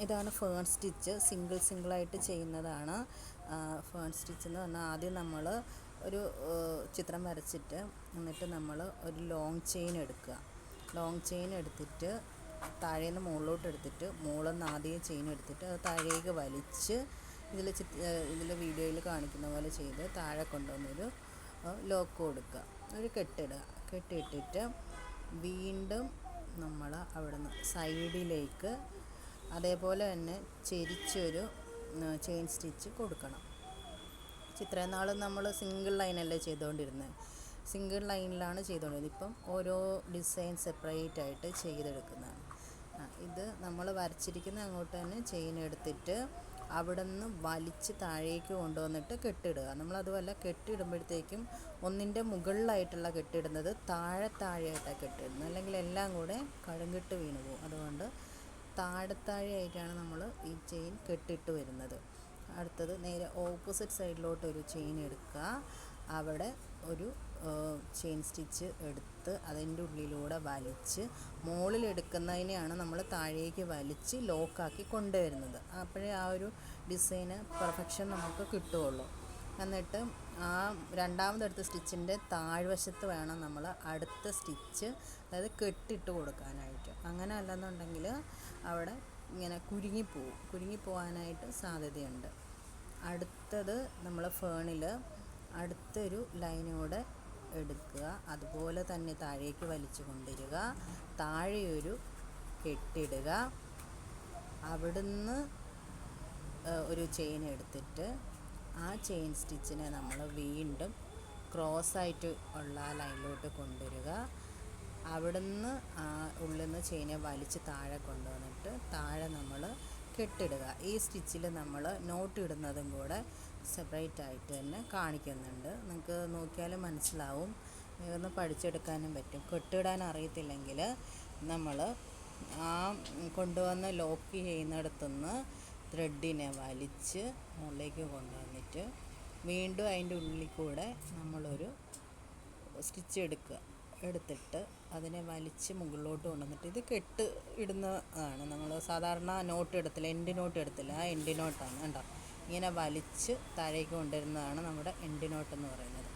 ഇതാണ് fern stitch. സിംഗിളായിട്ട് ചെയ്യുന്നതാണ്. Fern stitch എന്ന് പറഞ്ഞാൽ ആദ്യം നമ്മൾ ഒരു ചിത്രം വരച്ചിട്ട് എന്നിട്ട് നമ്മൾ ഒരു ലോങ് ചെയിൻ എടുക്കുക. ലോങ് ചെയിൻ എടുത്തിട്ട് താഴേന്ന് മുകളിലോട്ട് എടുത്തിട്ട് മുകളിൽ നിന്ന് ആദ്യം ചെയിൻ എടുത്തിട്ട് അത് താഴേക്ക് വലിച്ച് ഇതിൽ വീഡിയോയിൽ കാണിക്കുന്ന പോലെ ചെയ്ത് താഴെ കൊണ്ടുവന്നൊരു ലോക്ക് കൊടുക്കുക, ഒരു കെട്ടിടുക. കെട്ടിയിട്ടിട്ട് വീണ്ടും നമ്മൾ അവിടെ നിന്ന് സൈഡിലേക്ക് അതേപോലെ തന്നെ ചെരിച്ചൊരു ചെയിൻ സ്റ്റിച്ച് കൊടുക്കണം. ഇത്രയും നാൾ നമ്മൾ സിംഗിൾ ലൈനല്ലേ ചെയ്തുകൊണ്ടിരുന്നത്, സിംഗിൾ ലൈനിലാണ് ചെയ്തുകൊണ്ടിരുന്നത്. ഇപ്പം ഓരോ ഡിസൈൻ സെപ്പറേറ്റ് ആയിട്ട് ചെയ്തെടുക്കുന്നതാണ്. ഇത് നമ്മൾ വരച്ചിരിക്കുന്ന അങ്ങോട്ട് തന്നെ ചെയിൻ എടുത്തിട്ട് അവിടെ നിന്ന് വലിച്ച് താഴേക്ക് കൊണ്ടുവന്നിട്ട് കെട്ടിടുക. നമ്മളതുമല്ല, കെട്ടിടുമ്പോഴത്തേക്കും ഒന്നിൻ്റെ മുകളിലായിട്ടുള്ള കെട്ടിടുന്നത് താഴെയായിട്ടാണ് കെട്ടിടുന്നത്, അല്ലെങ്കിൽ എല്ലാം കൂടെ കഴുങ്ങിട്ട് വീണ് പോകും. അതുകൊണ്ട് താഴെയായിട്ടാണ് നമ്മൾ ഈ ചെയിൻ കെട്ടിട്ട് വരുന്നത്. അടുത്തത് നേരെ ഓപ്പോസിറ്റ് സൈഡിലോട്ട് ഒരു ചെയിൻ എടുക്കുക. അവിടെ ഒരു ചെയിൻ സ്റ്റിച്ച് എടുത്ത് അതിൻ്റെ ഉള്ളിലൂടെ വലിച്ച് മുകളിൽ എടുക്കുന്നതിനെയാണ് നമ്മൾ താഴേക്ക് വലിച്ച് ലോക്കാക്കി കൊണ്ടുവരുന്നത്. അപ്പോഴേ ആ ഒരു ഡിസൈന് പെർഫെക്ഷൻ നമുക്ക് കിട്ടുകയുള്ളൂ. എന്നിട്ട് ആ രണ്ടാമതെടുത്ത സ്റ്റിച്ചിൻ്റെ താഴ്വശത്ത് വേണം നമ്മൾ അടുത്ത സ്റ്റിച്ച്, അതായത് കെട്ടിട്ട് കൊടുക്കാനായിട്ട്. അങ്ങനെ അല്ലെന്നുണ്ടെങ്കിൽ അവിടെ ഇങ്ങനെ കുരുങ്ങിപ്പോവാനായിട്ട് സാധ്യതയുണ്ട്. അടുത്തത് നമ്മൾ ഫേണിൽ അടുത്തൊരു ലൈനൂടെ എടുക്കുക. അതുപോലെ തന്നെ താഴേക്ക് വലിച്ചു കൊണ്ടുവരിക. താഴെയൊരു കെട്ടിടുക. അവിടുന്ന് ഒരു ചെയിൻ എടുത്തിട്ട് ആ ചെയിൻ സ്റ്റിച്ചിനെ നമ്മൾ വീണ്ടും ക്രോസായിട്ട് ഉള്ള ആ ലൈനിലോട്ട് കൊണ്ടുവരിക. അവിടുന്ന് ഉള്ളിൽ നിന്ന് ചെയിനെ വലിച്ച് താഴെ കൊണ്ടുവന്നിട്ട് താഴെ നമ്മൾ കെട്ടിടുക. ഈ സ്റ്റിച്ചിൽ നമ്മൾ നോട്ട് ഇടുന്നതും കൂടെ സെപ്പറേറ്റ് ആയിട്ട് തന്നെ കാണിക്കുന്നുണ്ട്. നിങ്ങൾക്ക് നോക്കിയാൽ മനസ്സിലാവും, ഒന്ന് പഠിച്ചെടുക്കാനും പറ്റും. കെട്ടിടാൻ അറിയത്തില്ലെങ്കിൽ നമ്മൾ ആ കൊണ്ടുവന്ന് ലോക്ക് ചെയ്യുന്നിടത്തുനിന്ന് ത്രെഡിനെ വലിച്ച് മുകളിലേക്ക് കൊണ്ടുവന്നിട്ട് വീണ്ടും അതിൻ്റെ ഉള്ളിൽ കൂടെ നമ്മളൊരു സ്റ്റിച്ച് എടുത്തിട്ട് അതിനെ വലിച്ച് മുകളിലോട്ട് കൊണ്ടുവന്നിട്ട് ഇത് കെട്ട് ഇടുന്നതാണ്. നമ്മൾ സാധാരണ നോട്ട് എടുത്തില്ല, എൻഡ് നോട്ട് എടുത്തില്ല, ആ എൻഡ് നോട്ടാണ് കണ്ടോ. ഇങ്ങനെ വലിച്ച് താഴേക്ക് കൊണ്ടുവരുന്നതാണ് നമ്മുടെ എൻഡ് നോട്ട് എന്ന് പറയുന്നത്.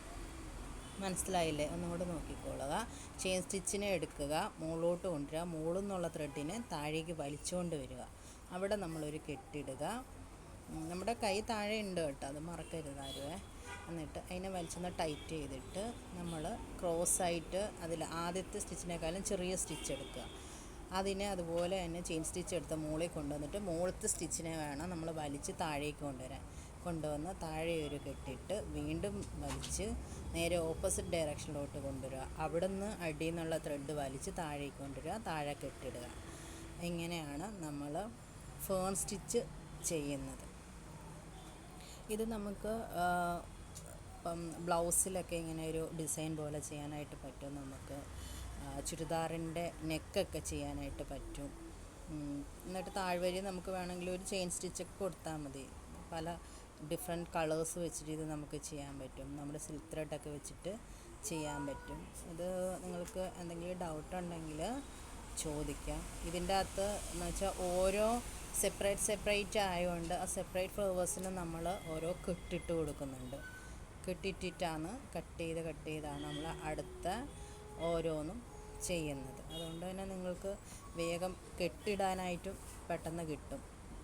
മനസ്സിലായില്ലേ? ഒന്നുകൂടെ നോക്കിക്കൊള്ളുക. ചെയിൻ സ്റ്റിച്ചിനെ എടുക്കുക, മുകളിലോട്ട് കൊണ്ടുവരിക, മുകളിൽ നിന്നുള്ള ത്രെഡിനെ താഴേക്ക് വലിച്ചുകൊണ്ട് വരിക. അവിടെ നമ്മളൊരു കെട്ടിടുക. നമ്മുടെ കൈ താഴെ ഉണ്ട് കേട്ടോ, അത് മറക്കരുത് ആരുവേ. എന്നിട്ട് അതിനെ വലിച്ചൊന്ന് ടൈറ്റ് ചെയ്തിട്ട് നമ്മൾ ക്രോസായിട്ട് അതിൽ ആദ്യത്തെ സ്റ്റിച്ചിനേക്കാളും ചെറിയ സ്റ്റിച്ച് എടുക്കുക. അതിനെ അതുപോലെ തന്നെ ചെയിൻ സ്റ്റിച്ച് എടുത്ത് മുകളിൽ കൊണ്ടുവന്നിട്ട് മുകളിലത്തെ സ്റ്റിച്ചിനെ വേണം നമ്മൾ വലിച്ച് താഴേക്ക് കൊണ്ടുവന്ന് താഴെ ഒരു കെട്ടിട്ട് വീണ്ടും വലിച്ച് നേരെ ഓപ്പോസിറ്റ് ഡയറക്ഷനിലോട്ട് കൊണ്ടുവരിക. അവിടെ നിന്ന് അടിയിൽ നിന്നുള്ള ത്രെഡ് വലിച്ച് താഴേക്ക് കൊണ്ടുവരിക, താഴെ കെട്ടിടുക. ഇങ്ങനെയാണ് നമ്മൾ ഫേൺ സ്റ്റിച്ച് ചെയ്യുന്നത്. ഇത് നമുക്ക് ഇപ്പം ബ്ലൗസിലൊക്കെ ഇങ്ങനെ ഒരു ഡിസൈൻ പോലെ ചെയ്യാനായിട്ട് പറ്റും. നമുക്ക് ചുരിദാറിൻ്റെ നെക്കൊക്കെ ചെയ്യാനായിട്ട് പറ്റും. എന്നിട്ട് താഴ്വരി നമുക്ക് വേണമെങ്കിൽ ഒരു ചെയിൻ സ്റ്റിച്ചൊക്കെ കൊടുത്താൽ മതി. പല ഡിഫറെൻറ്റ് കളേഴ്സ് വെച്ചിട്ട് ഇത് നമുക്ക് ചെയ്യാൻ പറ്റും. നമ്മുടെ സിൽക്ക് ത്രെഡൊക്കെ വെച്ചിട്ട് ചെയ്യാൻ പറ്റും. ഇത് നിങ്ങൾക്ക് എന്തെങ്കിലും ഡൗട്ട് ഉണ്ടെങ്കിൽ ചോദിക്കാം. ഇതിൻ്റെ അകത്ത് എന്ന് വെച്ചാൽ ഓരോ സെപ്പറേറ്റ് ആയതുകൊണ്ട് ആ സെപ്പറേറ്റ് ഫ്ലവേഴ്സിന് നമ്മൾ ഓരോ കെട്ടിട്ട് കൊടുക്കുന്നുണ്ട്. കെട്ടിയിട്ടിട്ടാണ് കട്ട് ചെയ്താണ് നമ്മൾ അടുത്ത ഓരോന്നും ചെയ്യുന്നത്. അതുകൊണ്ട് തന്നെ നിങ്ങൾക്ക് വേഗം കെട്ടിടാനായിട്ടും പെട്ടെന്ന് കിട്ടും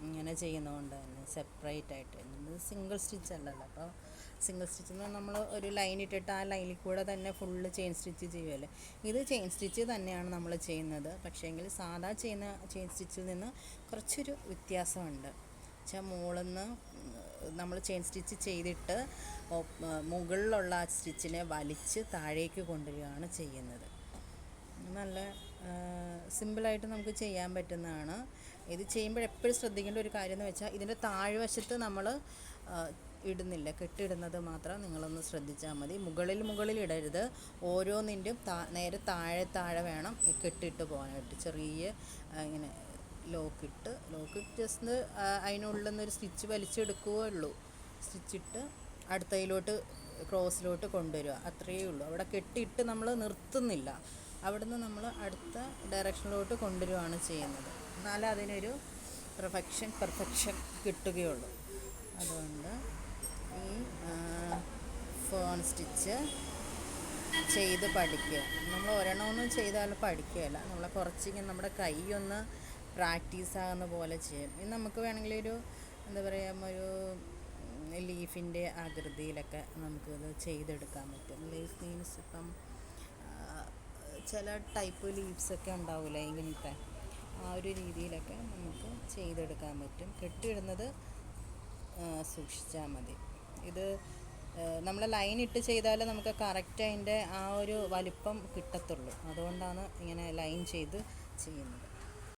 ഇങ്ങനെ ചെയ്യുന്നതുകൊണ്ട് തന്നെ. സെപ്പറേറ്റ് ആയിട്ട് ഇത് സിംഗിൾ സ്റ്റിച്ച് അല്ലല്ലോ. അപ്പോൾ സിംഗിൾ സ്റ്റിച്ച് എന്ന് നമ്മൾ ഒരു ലൈൻ ഇട്ടിട്ട് ആ ലൈനിൽ കൂടെ തന്നെ ഫുള്ള് ചെയിൻ സ്റ്റിച്ച് ചെയ്യുമല്ലേ. ഇത് ചെയിൻ സ്റ്റിച്ച് തന്നെയാണ് നമ്മൾ ചെയ്യുന്നത്. പക്ഷേങ്കിൽ സാധാ ചെയ്യുന്ന ചെയിൻ സ്റ്റിച്ചിൽ നിന്ന് കുറച്ചൊരു വ്യത്യാസമുണ്ട്. വെച്ചാൽ മുകളിൽ നിന്ന് നമ്മൾ ചെയിൻ സ്റ്റിച്ച് ചെയ്തിട്ട് മുകളിലുള്ള ആ സ്റ്റിച്ചിനെ വലിച്ച് താഴേക്ക് കൊണ്ടുവരികയാണ് ചെയ്യുന്നത്. നല്ല സിമ്പിളായിട്ട് നമുക്ക് ചെയ്യാൻ പറ്റുന്നതാണ്. ഇത് ചെയ്യുമ്പോൾ എപ്പോഴും ശ്രദ്ധിക്കേണ്ട ഒരു കാര്യം എന്ന് വെച്ചാൽ ഇതിൻ്റെ താഴ്വശത്ത് നമ്മൾ ഇടുന്നില്ല, കെട്ടിടുന്നത് മാത്രം നിങ്ങളൊന്ന് ശ്രദ്ധിച്ചാൽ മതി. മുകളിൽ ഇടരുത്. ഓരോന്നിൻ്റെയും നേരെ താഴെ വേണം കെട്ടിട്ട് പോകാനായിട്ട്. ചെറിയ ഇങ്ങനെ ലോക്കിട്ട് ജസ്റ്റ് അതിനുള്ളിൽ നിന്നൊരു സ്റ്റിച്ച് വലിച്ചെടുക്കുകയേ ഉള്ളൂ. സ്റ്റിച്ചിട്ട് അടുത്തതിലോട്ട് ക്രോസിലോട്ട് കൊണ്ടുവരിക, അത്രയേ ഉള്ളൂ. അവിടെ കെട്ടിയിട്ട് നമ്മൾ നിർത്തുന്നില്ല. അവിടുന്ന് നമ്മൾ അടുത്ത ഡയറക്ഷനിലോട്ട് കൊണ്ടുവരികയാണ് ചെയ്യുന്നത്. എന്നാലും അതിനൊരു പെർഫെക്ഷൻ കിട്ടുകയുള്ളൂ. അതുകൊണ്ട് ഈ ഫേൺ സ്റ്റിച്ച് ചെയ്ത് പഠിക്കുക. നമ്മൾ ഒരെണ്ണമൊന്നും ചെയ്താൽ പഠിക്കുകയില്ല. നമ്മൾ കുറച്ചിങ്ങനെ നമ്മുടെ കൈയൊന്ന് പ്രാക്ടീസാകുന്ന പോലെ ചെയ്യും. ഇത് നമുക്ക് വേണമെങ്കിൽ ഒരു എന്താ പറയുക, ഒരു ലീഫിൻ്റെ ആകൃതിയിലൊക്കെ നമുക്കിത് ചെയ്തെടുക്കാൻ പറ്റും. ലീഫ് മീൻസ് ഇപ്പം ചില ടൈപ്പ് ലീവ്സൊക്കെ ഉണ്ടാവില്ലേ, ഇങ്ങനത്തെ ആ ഒരു രീതിയിലൊക്കെ നമുക്ക് ചെയ്തെടുക്കാൻ പറ്റും. കെട്ടിയിടുന്നത് സൂക്ഷിച്ചാൽ മതി. ഇത് നമ്മൾ ലൈൻ ഇട്ട് ചെയ്താൽ നമുക്ക് കറക്റ്റ് അതിൻ്റെ ആ ഒരു വലിപ്പം കിട്ടത്തുള്ളൂ. അതുകൊണ്ടാണ് ഇങ്ങനെ ലൈൻ ചെയ്ത് ചെയ്യുന്നത്.